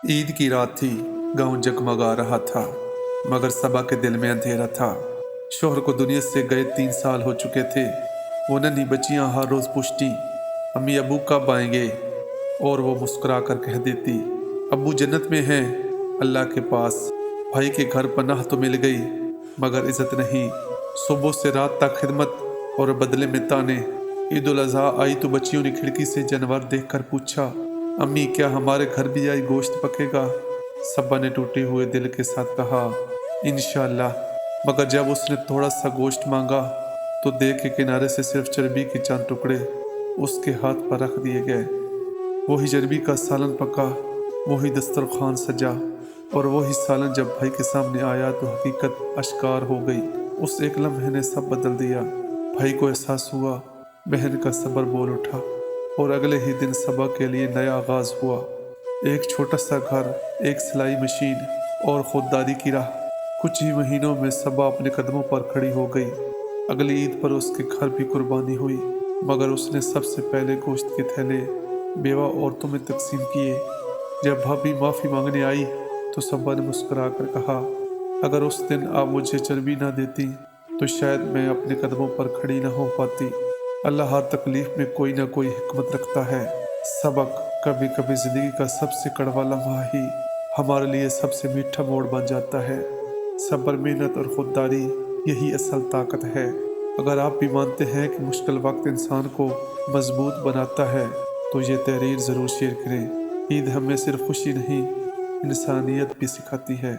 ईद की रात थी। गांव जगमगा रहा था, मगर सबा के दिल में अंधेरा था। शोहर को दुनिया से गए 3 साल हो चुके थे। वो नन्ही बच्चियां हर रोज पूछती, अम्मी अबू कब आएंगे? और वो मुस्कुरा कर कह देती, अब्बू जन्नत में हैं, अल्लाह के पास। भाई के घर पनाह तो मिल गई, मगर इज्जत नहीं। सुबह से रात तक खिदमत और बदले में ताने। ईद उल अजहा आई तो बच्चियों ने खिड़की से जानवर देखकर पूछा, अम्मी क्या हमारे घर भी आई गोश्त पकेगा? सब्बा ने टूटे हुए दिल के साथ कहा, इंशाअल्लाह। मगर जब उसने थोड़ा सा गोश्त मांगा तो देख के किनारे से सिर्फ चर्बी के चंद टुकड़े उसके हाथ पर रख दिए गए। वही चर्बी का सालन पका, वही दस्तरखान सजा, और वही सालन जब भाई के सामने आया तो हकीकत अश्कार हो गई। उस एक लम्हे ने सब बदल दिया। भाई को एहसास हुआ, बहन का सब्र बोल उठा, और अगले ही दिन सबा के लिए नया आगाज हुआ। एक छोटा सा घर, एक सिलाई मशीन और खुददारी की राह। कुछ ही महीनों में सबा अपने कदमों पर खड़ी हो गई। अगली ईद पर उसके घर भी कुर्बानी हुई, मगर उसने सबसे पहले गोश्त के थैले बेवा औरतों में तकसीम किए। जब भाभी माफ़ी मांगने आई तो सबा ने मुस्कुरा कर कहा, अगर उस दिन आप मुझे चर्बी ना देती तो शायद मैं अपने कदमों पर खड़ी ना हो पाती। अल्लाह हर तकलीफ में कोई ना कोई हिकमत रखता है। सबक, कभी कभी ज़िंदगी का सबसे कड़वा लम्हा ही हमारे लिए सबसे मीठा मोड़ बन जाता है। सब्र, मेहनत और खुददारी, यही असल ताकत है। अगर आप भी मानते हैं कि मुश्किल वक्त इंसान को मजबूत बनाता है तो ये तहरीर ज़रूर शेयर करें। ईद हमें सिर्फ खुशी नहीं, इंसानियत भी सिखाती है।